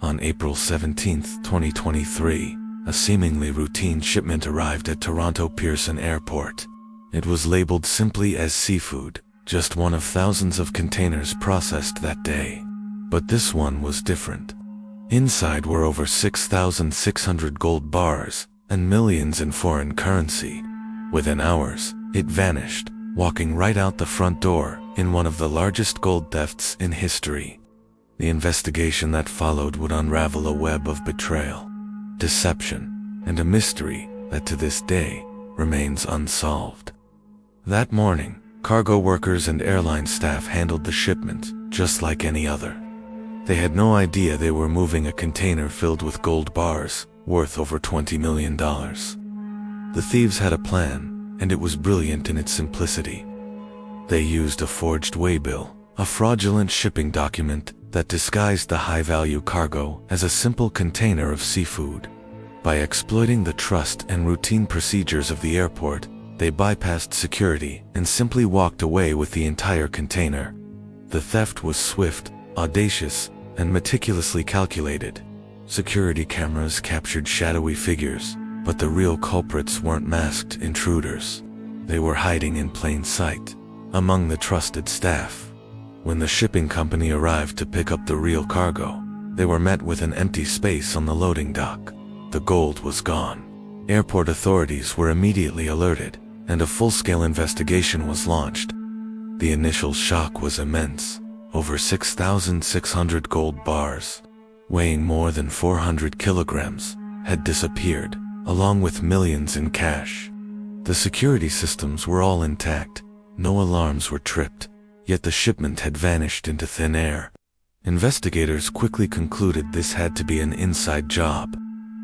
On April 17, 2023, a seemingly routine shipment arrived at Toronto Pearson Airport. It was labeled simply as seafood, just one of thousands of containers processed that day. But this one was different. Inside were over 6,600 gold bars and millions in foreign currency. Within hours, it vanished, walking right out the front door in one of the largest gold thefts in history. The investigation that followed would unravel a web of betrayal, deception, and a mystery that to this day remains unsolved. That morning, cargo workers and airline staff handled the shipment just like any other. They had no idea they were moving a container filled with gold bars worth over $20 million. The thieves had a plan, and it was brilliant in its simplicity. They used a forged waybill, a fraudulent shipping document that disguised the high-value cargo as a simple container of seafood. By exploiting the trust and routine procedures of the airport, they bypassed security and simply walked away with the entire container. The theft was swift, audacious, and meticulously calculated. Security cameras captured shadowy figures, but the real culprits weren't masked intruders. They were hiding in plain sight, among the trusted staff. When the shipping company arrived to pick up the real cargo, they were met with an empty space on the loading dock. The gold was gone. Airport authorities were immediately alerted, and a full-scale investigation was launched. The initial shock was immense. Over 6,600 gold bars, weighing more than 400 kilograms, had disappeared, along with millions in cash. The security systems were all intact. No alarms were tripped, yet the shipment had vanished into thin air. Investigators quickly concluded this had to be an inside job.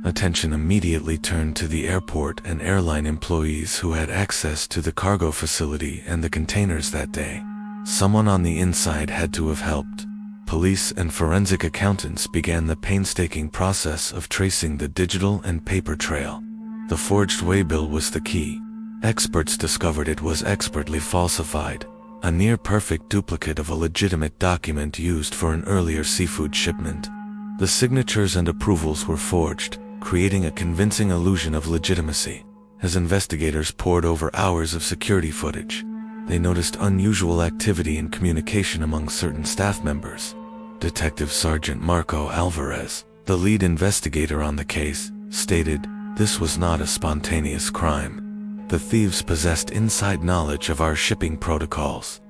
Attention immediately turned to the airport and airline employees who had access to the cargo facility and the containers that day. Someone on the inside had to have helped. Police and forensic accountants began the painstaking process of tracing the digital and paper trail. The forged waybill was the key. Experts discovered it was expertly falsified, a near-perfect duplicate of a legitimate document used for an earlier seafood shipment. The signatures and approvals were forged, creating a convincing illusion of legitimacy. As investigators pored over hours of security footage, they noticed unusual activity and communication among certain staff members. Detective Sergeant Marco Alvarez, the lead investigator on the case, stated, "This was not a spontaneous crime. The thieves possessed inside knowledge of our shipping protocols.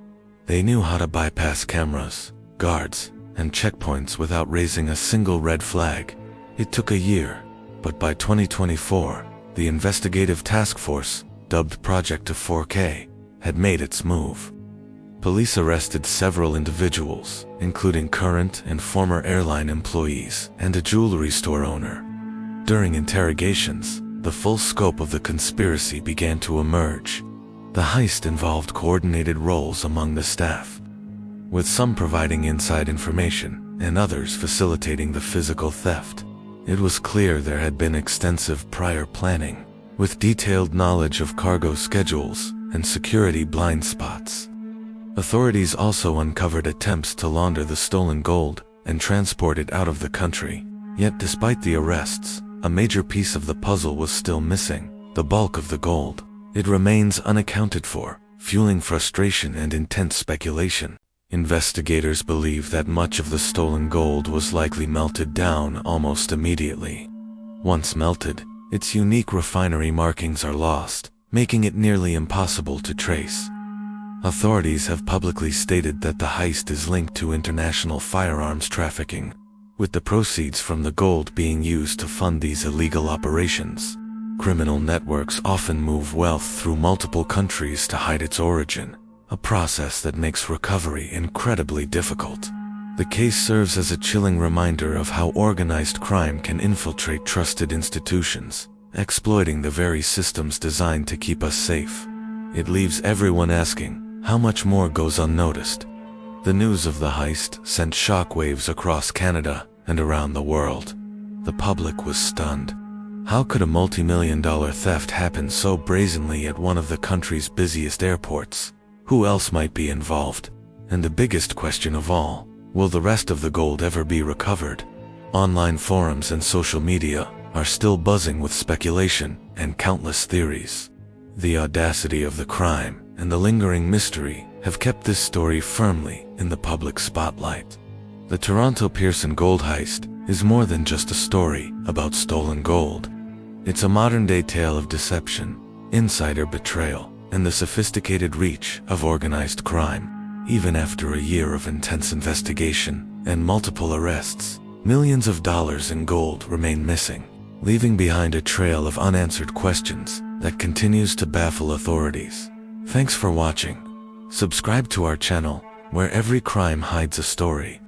They knew how to bypass cameras, guards, and checkpoints without raising a single red flag. It took a year, but by 2024, the investigative task force, dubbed Project 4K, had made its move." Police arrested several individuals, including current and former airline employees and a jewelry store owner. During interrogations, the full scope of the conspiracy began to emerge. The heist involved coordinated roles among the staff, with some providing inside information and others facilitating the physical theft. It was clear there had been extensive prior planning, with detailed knowledge of cargo schedules and security blind spots. Authorities also uncovered attempts to launder the stolen gold and transport it out of the country. Yet despite the arrests, a major piece of the puzzle was still missing: the bulk of the gold. It remains unaccounted for, fueling frustration and intense speculation. Investigators believe that much of the stolen gold was likely melted down almost immediately. Once melted, its unique refinery markings are lost, making it nearly impossible to trace. Authorities have publicly stated that the heist is linked to international firearms trafficking, with the proceeds from the gold being used to fund these illegal operations. Criminal networks often move wealth through multiple countries to hide its origin, a process that makes recovery incredibly difficult. The case serves as a chilling reminder of how organized crime can infiltrate trusted institutions, exploiting the very systems designed to keep us safe. It leaves everyone asking, how much more goes unnoticed? The news of the heist sent shockwaves across Canada and around the world. The public was stunned. How could a multi-million-dollar theft happen so brazenly at one of the country's busiest airports? Who else might be involved? And the biggest question of all, will the rest of the gold ever be recovered? Online forums and social media are still buzzing with speculation and countless theories. The audacity of the crime and the lingering mystery have kept this story firmly in the public spotlight. The Toronto Pearson gold heist is more than just a story about stolen gold. It's a modern-day tale of deception, insider betrayal, and the sophisticated reach of organized crime. Even after a year of intense investigation and multiple arrests, millions of dollars in gold remain missing, leaving behind a trail of unanswered questions that continues to baffle authorities. Thanks for watching. Subscribe to our channel, where every crime hides a story.